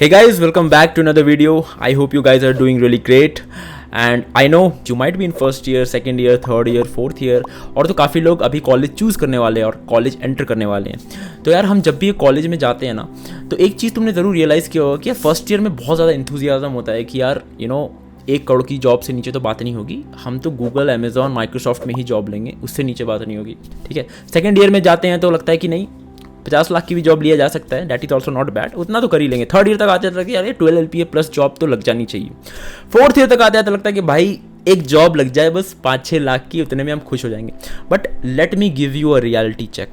Hey guys, welcome back to another video. I hope you guys are doing really great. And I know you might be in first year, second year, third year, fourth year और तो काफ़ी लोग अभी college choose करने वाले हैं और college enter करने वाले हैं. तो यार हम जब भी कॉलेज में जाते हैं ना तो एक चीज़ तुमने ज़रूर रियलाइज़ किया होगा कि यार फर्स्ट ईयर में बहुत ज़्यादा इंथुजियाज्म होता है कि यार 1 करोड़ की जॉब से नीचे तो बात नहीं होगी. हम तो गूगल, अमेजॉन, माइक्रोसॉफ्ट में ही जॉब लेंगे, उससे नीचे बात नहीं होगी. ठीक है. सेकेंड ईयर में जाते हैं तो लगता है कि नहीं 50 लाख की भी जॉब लिया जा सकता है, that is also not bad, उतना तो कर ही लेंगे. थर्ड ईयर तक आते हैं कि यार 12 LPA प्लस जॉब तो लग जानी चाहिए. फोर्थ ईयर तक आते हैं तो लगता है कि भाई एक जॉब लग जाए बस 5-6 लाख की, उतने में हम खुश हो जाएंगे. But let me give you a reality check.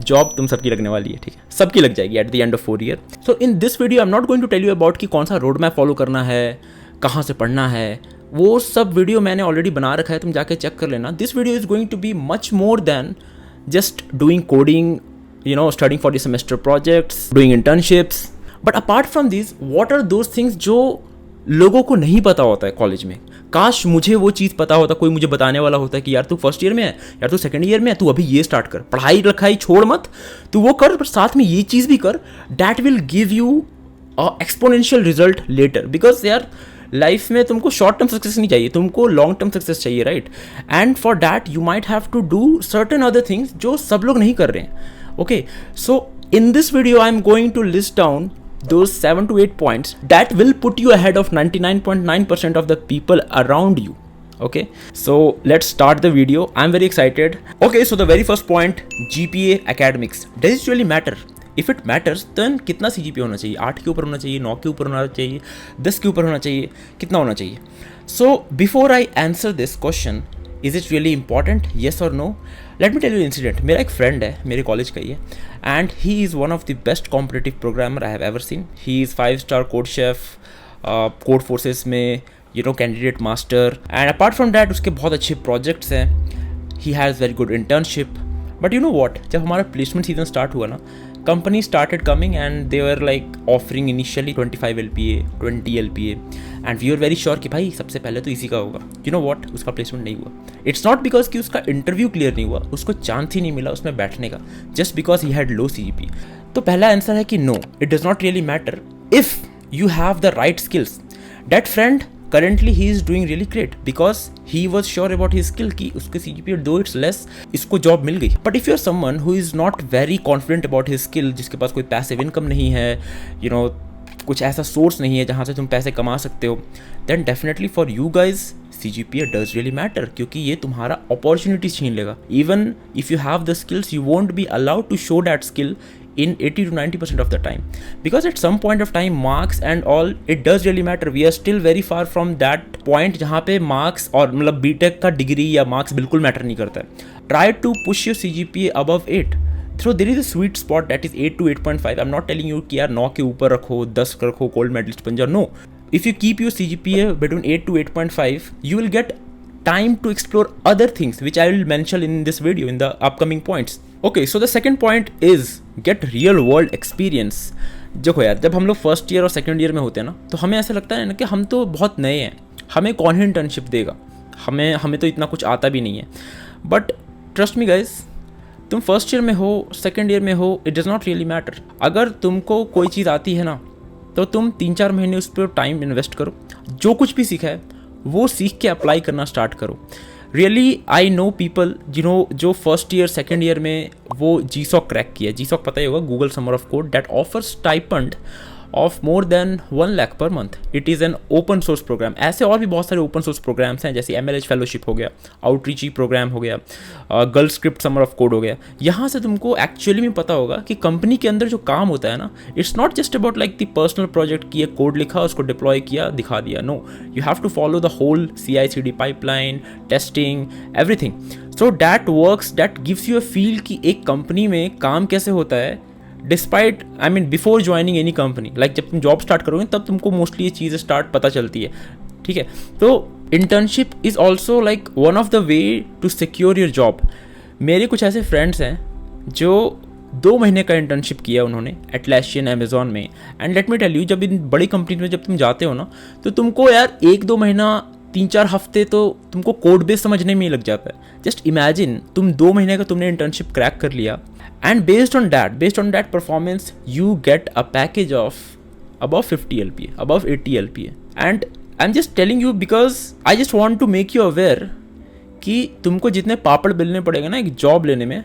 Job तुम सबकी लगने वाली है, ठीक है, सबकी लग जाएगी at the end of 4 year. So in this video I am not going to tell you about कि कौन सा रोड मैप फॉलो करना है, कहाँ से पढ़ना है. वो सब वीडियो मैंने ऑलरेडी बना रखा है, तुम जाके चेक कर लेना. This video is going to be much more than just doing coding, studying for the semester projects, doing internships. But apart from these, what are those things जो लोगों को नहीं पता होता है कॉलेज में. काश मुझे वो चीज़ पता होता, कोई मुझे बताने वाला होता है कि यार तू फर्स्ट ईयर में है, यार तू सेकंड ईयर में है, तू अभी ये स्टार्ट कर, पढ़ाई लिखाई छोड़ मत, तू वो कर, पर साथ में ये चीज़ भी कर. That will give you exponential result later. Because यार लाइफ में तुमको शॉर्ट टर्म सक्सेस नहीं चाहिए, तुमको लॉन्ग टर्म सक्सेस चाहिए, right. And for that you might have to do certain other things जो सब लोग नहीं कर रहे हैं. Okay, so in this video I'm going to list down those 7 to 8 points that will put you ahead of 99.9% of the people around you. Okay, so let's start the video. I'm very excited. Okay, so the very first point, GPA academics. Does it really matter? If it matters, then कितना CGPA होना चाहिए? 8 के ऊपर होना चाहिए, 9 के ऊपर होना चाहिए, 10 के ऊपर होना चाहिए, कितना होना चाहिए? So before I answer this question, is it really important, yes और no, let me tell you incident. मेरा एक फ्रेंड है, मेरे कॉलेज का ही है, and he is one of the best competitive programmer I have ever seen. He is 5-star CodeChef, Codeforces में candidate master, and apart from that उसके बहुत अच्छे प्रोजेक्ट्स हैं. He has very good internship. But you know what, जब हमारा placement season start हुआ ना, company started coming and they were like offering initially 25 LPA, 20 LPA, and we were very sure कि भाई सबसे पहले तो इसी का होगा. You know what, उसका प्लेसमेंट नहीं हुआ. It's not because कि उसका इंटरव्यू क्लियर नहीं हुआ, उसको चांस ही नहीं मिला उसमें बैठने का, just because he had low CGPA. तो पहला आंसर है कि no, it does not really matter if you have the right skills. That friend currently he is doing really great because he was sure about his skill कि उसके CGPA though it's less, इसको job मिल गई. But if you're someone who is not very confident about his skill, जिसके पास कोई passive income नहीं है, कुछ ऐसा सोर्स नहीं है जहाँ से तुम पैसे कमा सकते हो, then definitely for you guys CGPA does really matter, क्योंकि ये तुम्हारा अपॉर्चुनिटी छीन लेगा. Even if you have the skills, you won't be allowed to show that skill in 80 to 90% of the time, because at some point of time marks and all, it does really matter. We are still very far from that point जहाँ पे marks और मतलब BTech का degree या marks बिल्कुल matter नहीं करता है. Try to push your CGPA above 8. So there is a sweet spot that is 8 to 8.5. I'm not telling you कि यार 9 के ऊपर रखो, 10 रखो, गोल्ड मेडलिस्ट बन जाओ. No, if you keep your CGPA between 8 to 8.5, you will get time to explore other things which I will mention in this video in the upcoming points. Okay, so the second point is get real world experience. देखो यार, जब हम लोग first year और second year में होते हैं ना, तो हमें ऐसा लगता है ना कि हम तो बहुत नए हैं, हमें कौन ही इंटर्नशिप देगा, हमें तो इतना कुछ आता भी नहीं है. बट ट्रस्ट मी गाइज, तुम फर्स्ट ईयर में हो, सेकंड ईयर में हो, it does not really matter. अगर तुमको कोई चीज़ आती है ना, तो तुम 3-4 महीने उस पर टाइम इन्वेस्ट करो, जो कुछ भी सीखा है वो सीख के अप्लाई करना स्टार्ट करो. रियली आई नो पीपल जो फर्स्ट ईयर सेकेंड ईयर में वो GSOC क्रैक किया. GSOC पता ही होगा, Google summer of code, that offer stipend of more than 1 lakh per month. It is an open source program. ऐसे और भी बहुत सारे ओपन सोर्स प्रोग्राम्स हैं, जैसे MLH फेलोशिप हो गया, आउटरीच प्रोग्राम हो गया, girl script summer of code हो गया. यहाँ से तुमको एक्चुअली में पता होगा कि कंपनी के अंदर जो काम होता है ना, it's not just about like the personal project की कोड लिखा, उसको डिप्लॉय किया, दिखा दिया. No, you have to follow the whole CI/CD pipeline, testing, everything. So that works, that gives you a feel कि एक कंपनी में काम कैसे होता है, despite before joining any company. Like जब तुम जॉब स्टार्ट करोगे तब तुमको मोस्टली ये चीज़ें पता चलती है. ठीक है, तो internship is also like one of the way to secure your job. मेरे कुछ ऐसे फ्रेंड्स हैं जो 2 महीने का इंटर्नशिप किया उन्होंने एटलासियन, अमेजॉन में. And let me tell you, जब इन बड़ी कंपनी में जब तुम जाते हो ना, तो तुमको यार 1-2 महीना, 3-4 हफ्ते तो तुमको कोड बेस समझने में ही लग जाता है. जस्ट इमेजिन, तुम 2 महीने का तुमने इंटर्नशिप क्रैक कर लिया, and based on that performance you get a package of above 50 LPA, above 80 LPA. And I'm just telling you because I just want to make you aware कि तुमको जितने पापड़ बेलने पड़ेगा ना एक जॉब लेने में,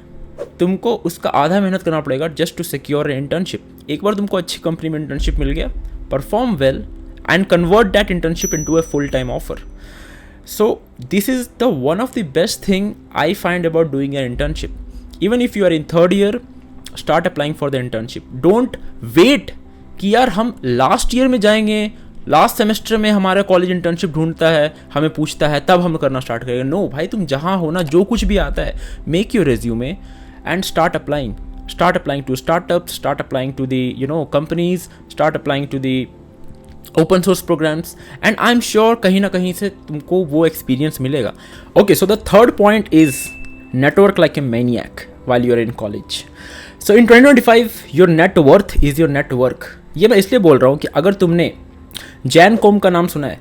तुमको उसका आधा मेहनत करना पड़ेगा जस्ट टू सिक्योर इंटर्नशिप। एक बार तुमको अच्छी कंपनी में इंटर्नशिप मिल गया, perform well and convert that internship into a full-time offer. So this is the one of the best thing I find about doing an internship. Even if you are in third year, start applying for the internship. Don't wait कि यार हम last year में जाएंगे, last semester में हमारा college internship ढूंढता है, हमें पूछता है, तब हम करना स्टार्ट करेंगे। नो भाई, तुम जहाँ हो ना, जो कुछ भी आता है, make your resume and start applying. Start applying to startups, start applying to the companies, start applying to the open source programs, and I am sure कहीं ना कहीं से तुमको वो एक्सपीरियंस मिलेगा। Okay, so the third point is network like a maniac while you are in college. So in 2025 your net worth is your network. ये मैं इसलिए बोल रहा हूँ कि अगर तुमने जैन कोम का नाम सुना है,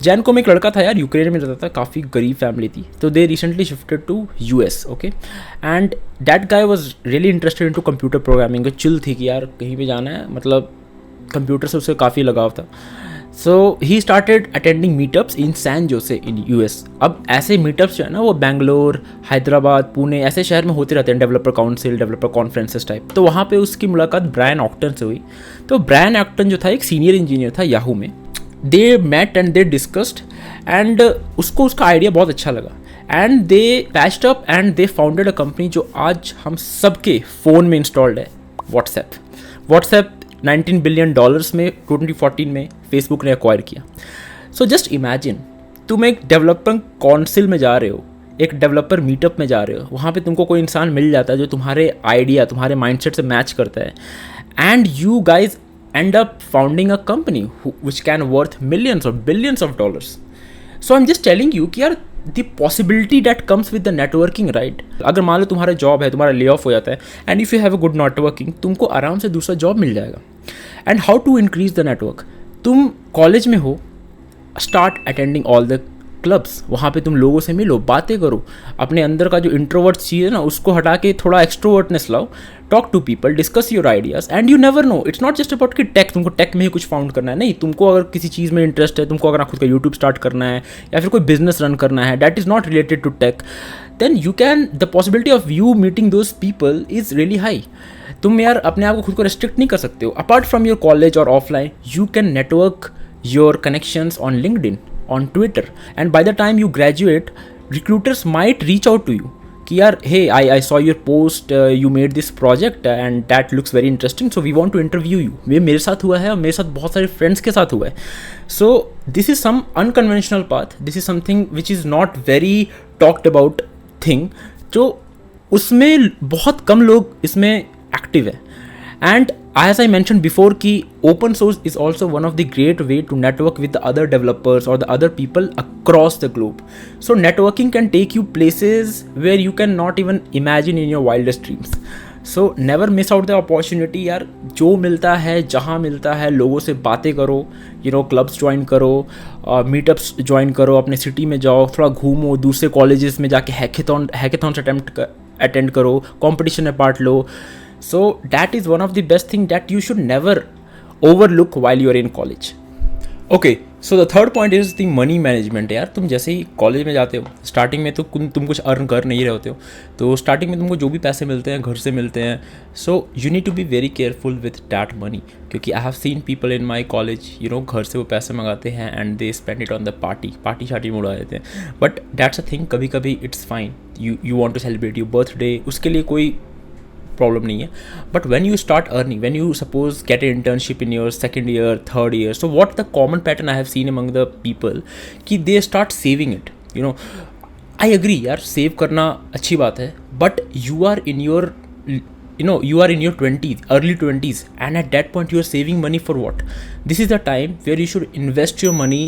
जैन कोम एक लड़का था यार, यूक्रेन में रहता था, काफ़ी गरीब फैमिली थी, तो they recently shifted to US, okay, and that guy was really interested in to computer programming. Chill थी कि यार कहीं भी जाना है, मतलब कंप्यूटर से उसे काफ़ी लगाव था। So he started attending meetups in San Jose in US। अब ऐसे मीटअप्स जो है ना वो बेंगलोर, हैदराबाद, पुणे ऐसे शहर में होते रहते हैं, developer council, developer conferences type. तो वहाँ पे उसकी मुलाकात ब्रायन ऑक्टन से हुई। तो ब्रायन ऑक्टन जो था एक सीनियर इंजीनियर था याहू में। They met and they discussed and उसको उसका आइडिया बहुत अच्छा लगा and they patched up and they founded a company जो आज हम सबके फ़ोन में इंस्टॉल्ड है, व्हाट्सएप 19 बिलियन डॉलर्स में 2014 में फेसबुक ने एक्वायर किया। सो जस्ट इमेजिन, तुम एक डेवलपर काउंसिल में जा रहे हो, एक डेवलपर मीटअप में जा रहे हो, वहाँ पे तुमको कोई इंसान मिल जाता है जो तुम्हारे आइडिया, तुम्हारे माइंडसेट से मैच करता है, and you guys end up founding a company which can worth millions और billions of dollars. So I am just telling you कि यार the possibility that comes with the networking, right. अगर मान लो तुम्हारा job है, तुम्हारा ले ऑफ हो जाता है, and if you have a good networking, तुमको आराम से दूसरा जॉब मिल जाएगा। And how to increase the network, तुम कॉलेज में हो, start attending all the clubs, वहाँ पे तुम लोगों से मिलो, बातें करो, अपने अंदर का जो इंट्रोवर्ट चीज़ है ना उसको हटा के थोड़ा एक्सट्रोवर्टनेस लाओ, talk to people, discuss your ideas, and you never know, it's not just about कि टेक, तुमको टेक में ही कुछ फाउंड करना है, नहीं, तुमको अगर किसी चीज़ में इंटरेस्ट है, तुमको अगर खुद का यूट्यूब स्टार्ट करना है या फिर कोई बिजनेस रन करना है that is not related to tech, then you can, the possibility of you meeting those people is really high. तुम यार अपने आप को खुद को रेस्ट्रिक्ट नहीं कर सकते हो। अपार्ट फ्रॉम योर कॉलेज और offline, you can network your connections on LinkedIn, on Twitter, and by the time you graduate, recruiters might reach out to you कि यार hey, I saw your post, you made this project and that looks very interesting, so we want to interview you। ये मेरे साथ हुआ है और मेरे साथ बहुत सारे फ्रेंड्स के साथ हुआ है। So this is some unconventional path, this is something which is not very talked about thing, जो उसमें बहुत कम लोग इसमें एक्टिव है। And as I mentioned before कि open source is also one of the great way to network with the other developers or the other people across the globe. So networking can take you places where you can not even imagine in your wildest dreams. So never miss out the opportunity यार, जो मिलता है, जहाँ मिलता है, लोगों से बातें करो, क्लब्स ज्वाइन करो, मीटअप्स ज्वाइन करो, अपने सिटी में जाओ, थोड़ा घूमो, दूसरे कॉलेजेस में जाके हैकेथॉन्स अटेंड करो, कॉम्पिटिशन में part low. So that is one of the best thing that you should never overlook while you are in college. Okay, so the third point is the money management। यार तुम जैसे ही college में जाते हो, starting में तो तुम कुछ अर्न कर नहीं रहे होते हो, तो स्टार्टिंग में तुमको जो भी पैसे मिलते हैं घर से मिलते हैं, so you need to be very careful with that money, क्योंकि I have seen people in my college, घर से वो पैसे मंगाते हैं and they spend it on the party शार्टी में उड़ा देते हैं। बट दैट्स अ थिंग, कभी कभी it's fine, you want to celebrate your birthday, उसके लिए कोई प्रॉब्लम नहीं है। But when you start earning, when you suppose get a internship in your second year, third year, so what the common pattern I have seen among the people कि they start saving it. I agree यार, save करना अच्छी बात है, but you are in your you are in your 20s, early 20s, and at that point you are saving money for what? This is the time where you should invest your money,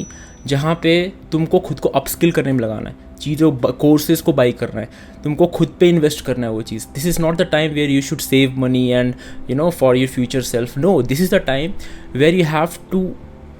जहाँ पे तुमको खुद को upskill करने में लगाना है, चीज़ों कोर्सेज को बाई करना है, तुमको खुद पे इन्वेस्ट करना है वो चीज़। This is not the time where you should save money and for your future self. No, this is the time where you have to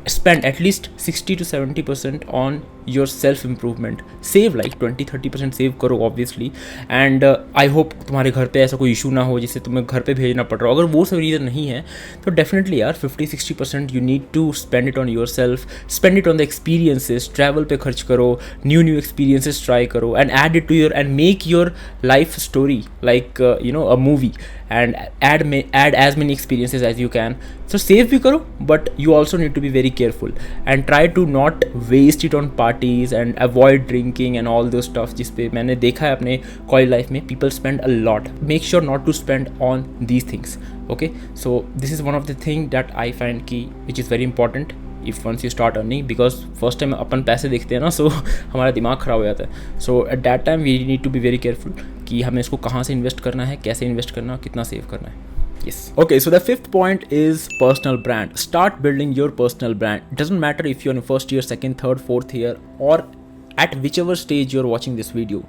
spend at least 60 to 70% on your self improvement. Save like 20-30% save करो obviously. And I hope तुम्हारे घर पे ऐसा कोई issue ना हो जिससे तुम्हें घर पे भेजना पड़ रहा हो. अगर वो सब रीज़न नहीं है तो डेफिनेटली यार 50-60% you need to spend it on your self, spend it on the experiences. Travel पे खर्च करो, न्यू एक्सपीरियंसेस ट्राई करो and add it to your and make your life story like a movie and add as many experiences as you can. So save भी करो, but you also need to be very careful and try to not waste it on parties and avoid drinking and all those stuff जिस पे मैंने देखा है अपने college life में people spend a lot. Make sure not to spend on these things. Okay, so this is one of the thing that I find key which is very important if once you start earning, because first time अपन पैसे देखते हैं ना, so हमारा दिमाग ख़राब हो जाता है. So at that time we need to be very careful कि हमें इसको कहाँ से इन्वेस्ट करना है, कैसे इन्वेस्ट करना है, कितना सेव करना है. Yes. Okay, so the fifth point is personal brand. Start building your personal brand. It doesn't matter if you're in first year, second, third, fourth year, or at whichever stage you're watching this video.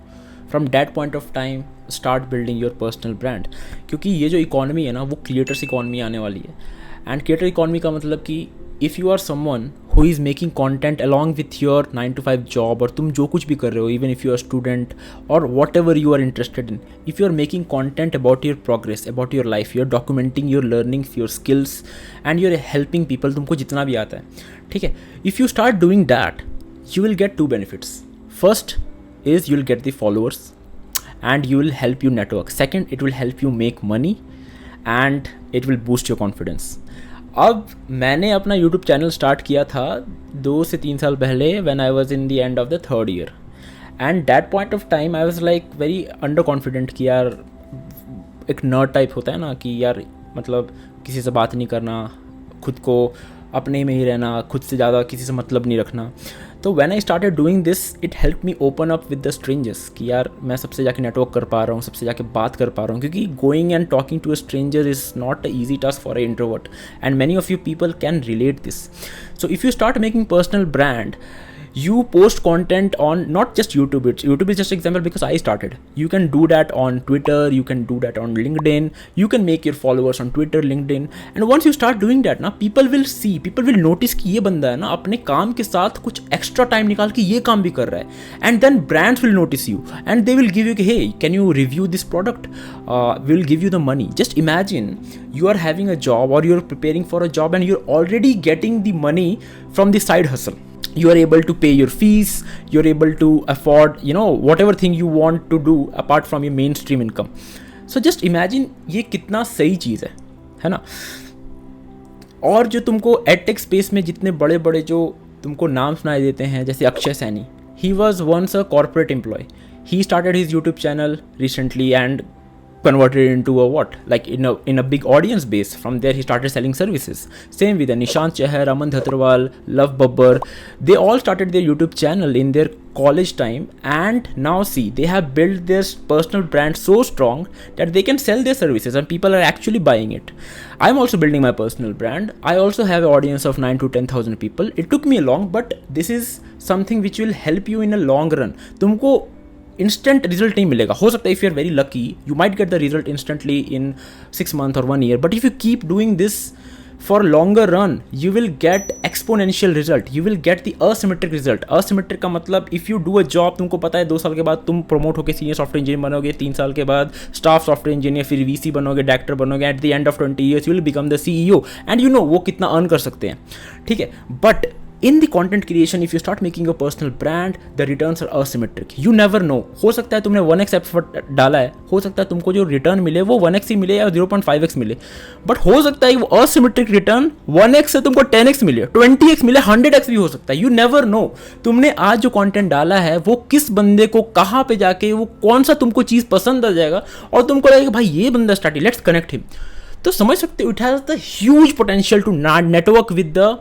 From that point of time, start building your personal brand. क्योंकि ये जो economy है ना, वो creators economy आने वाली है. And creator economy का मतलब कि if you are someone who is making content along with your 9 to 5 job, और तुम जो कुछ भी कर रहे हो, even if you are student or whatever you are interested in, if you are making content about your progress, about your life, you are documenting your learnings, your skills and you are helping people, तुमको जितना भी आता है, ठीक है. If you start doing that, you will get two benefits. First is you will get the followers and you will help you network. Second, it will help you make money and it will boost your confidence. अब मैंने अपना YouTube channel start किया था 2 से 3 साल पहले when I was in the end of the third year, and that point of time I was like very under confident कि यार एक नर्ड टाइप होता है ना कि यार मतलब किसी से बात नहीं करना, खुद को अपने में ही रहना, खुद से ज़्यादा किसी से मतलब नहीं रखना. तो when I started doing this it help me open up with the strangers कि यार मैं सबसे जाके नेटवर्क कर पा रहा हूँ, सबसे जाके बात कर पा रहा हूँ, क्योंकि going and talking to a stranger is not a easy task for a introvert and many of you people can relate this. So if you start making personal brand, you post content on not just YouTube. YouTube is just example because I started. You can do that on Twitter, you can do that on LinkedIn, you can make your followers on Twitter, LinkedIn, and once you start doing that ना, people will see, people will notice कि ये बंदा है ना अपने काम के साथ कुछ extra time निकाल के ये काम भी कर रहा है, and then brands will notice you and they will give you hey, can you review this product, we will give you the money. Just imagine you are having a job or you're preparing for a job and you're already getting the money from the side hustle. You are able to pay your fees, you're able to afford whatever thing you want to do apart from your mainstream income. So just imagine ये कितना सही चीज़ है ना. और जो तुमको edtech space में जितने बड़े बड़े जो तुमको नाम सुनाई देते हैं, जैसे Akshay Saini, he was once a corporate employee. He started his YouTube channel recently and converted into a like in a big audience base. From there he started selling services. Same with Nishant Chahar, Aman Dhatrawal, Love Babbar. They all started their YouTube channel in their college time, and now see they have built their personal brand so strong that they can sell their services and people are actually buying it. I'm also building my personal brand. I also have an audience of 9 to 10,000 people. It took me long, but this is something which will help you in a long run. तुमको instant result नहीं मिलेगा. हो सकता है if you are very lucky you might get the result instantly in 6 months और 1 year, but if you keep doing this for longer run you will get exponential result, you will get the asymmetric result. Asymmetric का मतलब if you do a job, तुमको पता है 2 साल के बाद तुम प्रमोट होकर सीनियर सॉफ्टवेयर इंजीनियर बनोगे, 3 साल के बाद स्टाफ सॉफ्टवेयर इंजीनियर, फिर VC बनोगे, डायरेक्टर बनोगे, eight the end of 20 years you will become the CEO and you know वो कितना अर्न कर सकते हैं, ठीक है. But in the content creation, if you start making a personal brand, the returns are asymmetric. You never know. हो सकता है तुमने 1x एफर्ट डाला है, हो सकता है तुमको जो रिटर्न मिले वो 1x ही मिले या 0.5x मिले, बट हो सकता है वो asymmetric रिटर्न 1x से तुमको 10x मिले, 20x मिले, 100x भी हो सकता है. You never know. तुमने आज जो कंटेंट डाला है वो किस बंदे को कहाँ पे जाके वो कौन सा तुमको चीज़ पसंद आ जाएगा और तुमको लगेगा भाई ये बंदा स्टार्ट, लेट्स कनेक्ट हिम. तो समझ सकते हो it has the huge potential to network with the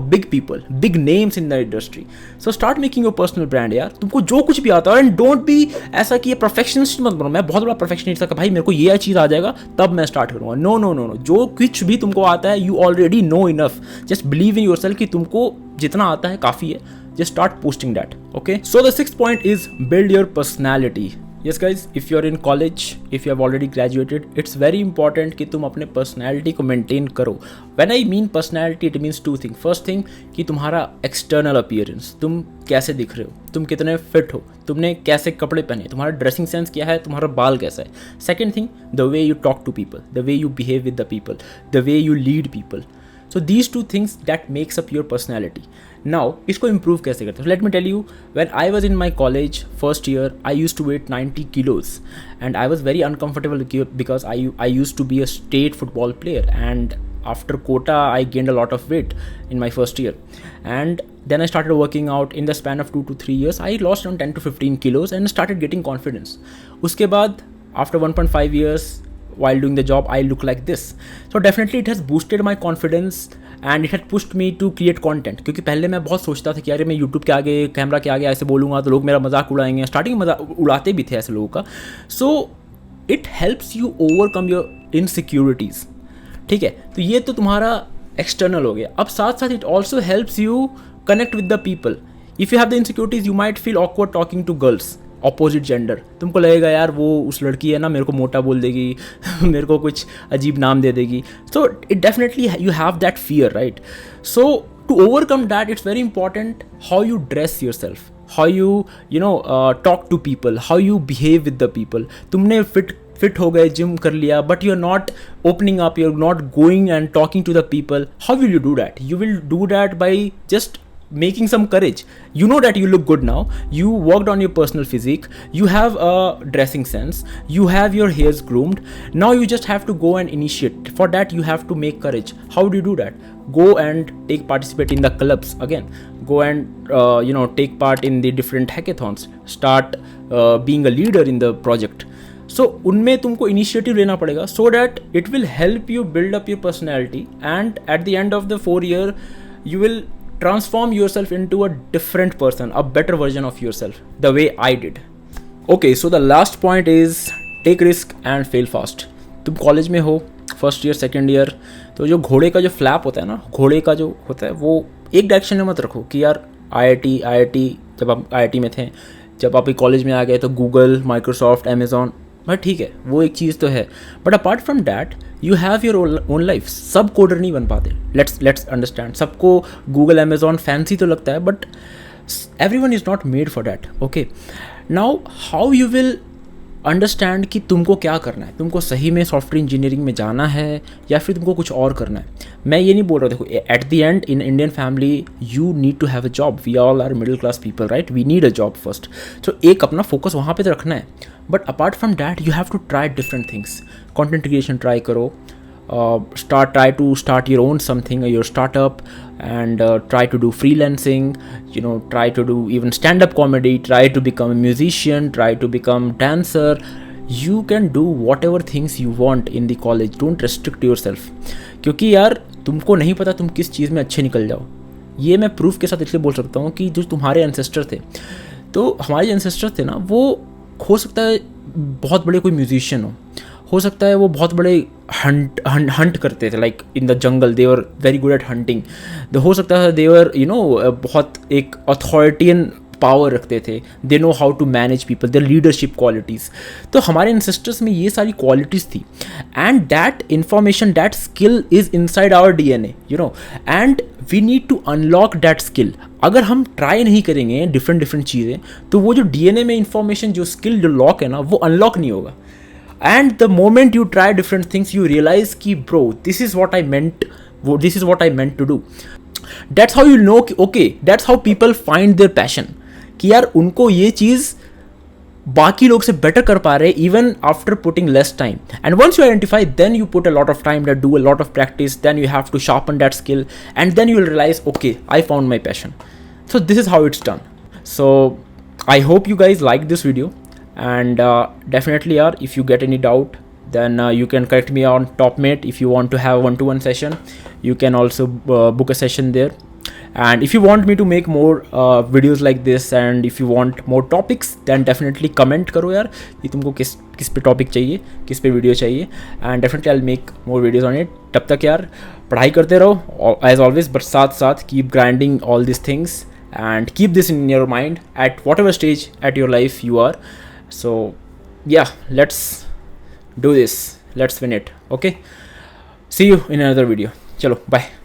big people, big names in the industry. So start making your personal brand यार. तुमको जो कुछ भी आता है, एंड डोंट बी ऐसा कि ये परफेक्शनिस्ट मत बनो. मैं बहुत बड़ा परफेक्शनिस्ट था, भाई मेरे को ये चीज़ आ जाएगा तब मैं स्टार्ट करूँगा. नो नो नो नो, जो कुछ भी तुमको आता है you already know enough. Just believe in yourself कि तुमको जितना आता है काफ़ी है. Just start posting that. Okay, so the 6th point is build your personality. Yes guys, if you are in college, if you have already graduated, it's very important कि तुम अपने पर्सनैलिटी को मेंटेन करो. When I mean personality, it means two thing. First thing कि तुम्हारा external appearance, तुम कैसे दिख रहे हो, तुम कितने फिट हो, तुमने कैसे कपड़े पहने, तुम्हारा ड्रेसिंग सेंस क्या है, तुम्हारा बाल कैसा है. Second thing, the way you talk to people, the way you behave with the people, the way you lead people. So these two things that makes up your personality. Now इसको improve कैसे करते हैं? So let me tell you, when I was in my college first year, I used to weight 90 kilos and I was very uncomfortable because I used to be a state football player, and after quota I gained a lot of weight in my first year, and then I started working out. In the span of 2 to 3 years I lost around 10 to 15 kilos and started getting confidence. उसके बाद after 1.5 years while doing the job I look like this. So definitely it has boosted my confidence and it had pushed me to create content. क्योंकि पहले मैं बहुत सोचता था कि अरे मैं YouTube के आगे, कैमरा के आगे ऐसे बोलूँगा तो लोग मेरा मजाक उड़ाएंगे. स्टार्टिंग में मजाक उड़ाते भी थे ऐसे लोगों का. So it helps you overcome your insecurities. ठीक है, तो ये तो तुम्हारा एक्सटर्नल हो गया. अब साथ साथ it also helps you connect with the people. If you have the insecurities you might feel awkward talking to girls opposite gender. तुमको लगेगा यार वो उस लड़की है ना, मेरे को मोटा बोल देगी, मेरे को कुछ अजीब नाम दे देगी. So it definitely you have that fear, right? So to overcome that it's very important how you dress your self, how you talk to people, how you behave with the people. तुमने fit हो गए, gym कर लिया, but you are not opening up, you are not going and talking to the people. How will you do that? You will do that by just making some courage. You know that you look good now, you worked on your personal physique, you have a dressing sense, you have your hairs groomed. Now you just have to go and initiate. For that you have to make courage. How do you do that? Go and participate in the clubs again. Go and take part in the different hackathons. Start being a leader in the project. So उनमें तुमको initiative लेना पड़ेगा, so that it will help you build up your personality, and at the end of the 4 year you will transform yourself into a different person, a better version of yourself, the way I did. Okay, so the last point is take risk and fail fast. तुम college में हो, first year second year, तो जो घोड़े का जो flap होता है ना, घोड़े का जो होता है वो एक डायरेक्शन में मत रखो कि यार IIT, जब आप IIT में थे, जब आप कॉलेज में आ गए तो गूगल, माइक्रोसॉफ्ट, अमेजॉन, बट ठीक है वो एक चीज़ तो है. But apart from that you have your own life. सब कोडर नहीं बन पाते, लेट्स अंडरस्टैंड. सबको गूगल, अमेजॉन फैंसी तो लगता है, but everyone is not made for that. Okay, now how you will understand कि तुमको क्या करना है. तुमको सही में सॉफ्टवेयर इंजीनियरिंग में जाना है या फिर तुमको कुछ और करना है. मैं ये नहीं बोल रहा, देखो at the end in Indian family you need to have a job. We all are middle class people, right? We need a job first. So एक अपना फोकस वहाँ पे तो रखना है. But apart from that you have to try different things. Content creation try करो, try to start your own something, your startup, and try to do freelancing, try to do even stand-up comedy, try to become a musician, try to become dancer. You can do whatever things you want in the college. Don't restrict yourself, क्योंकि यार तुमको नहीं पता तुम किस चीज़ में अच्छे निकल जाओ. ये मैं प्रूफ के साथ इसलिए बोल सकता हूँ कि जो तुम्हारे एंसेस्टर थे, तो हमारे जो एंसेस्टर थे ना, वो हो सकता है बहुत बड़े कोई म्यूजिशियन हो सकता है वो बहुत बड़े हंट करते थे, like in the jungle they were very good at hunting. हो सकता है दे वर बहुत एक अथॉरिटियन पावर रखते थे. They know how to manage people, their leadership qualities. तो हमारे एंसेस्टर्स में ये सारी क्वालिटीज़ थी, and that information, that skill is inside our DNA, and we need to unlock that skill. अगर हम ट्राई नहीं करेंगे डिफरेंट चीज़ें, तो वो जो DNA में इंफॉर्मेशन, जो स्किल, जो लॉक है ना, वो अनलॉक नहीं होगा. And the moment you try different things, you realize कि bro, this is what I meant to do. That's how you know कि okay, that's how people find their passion. कि यार उनको ये चीज़ बाकी लोग से better कर पा रहे even after putting less time. And once you identify, then you put a lot of time, that do a lot of practice, then you have to sharpen that skill, and then you will realize okay, I found my passion. So this is how it's done. So I hope you guys like this video. And definitely yaar, if you get any doubt, then you can correct me on Topmate. If you want to have a one-to-one session, you can also book a session there. And if you want me to make more videos like this, and if you want more topics, then definitely comment करो यार कि तुमको किस पे topic चाहिए, किस पे video चाहिए, and definitely I'll make more videos on it. तब तक यार पढ़ाई करते रहो as always, but साथ keep grinding all these things and keep this in your mind at whatever stage at your life you are. So yeah, let's do this, let's win it. Okay, see you in another video. Chalo, bye.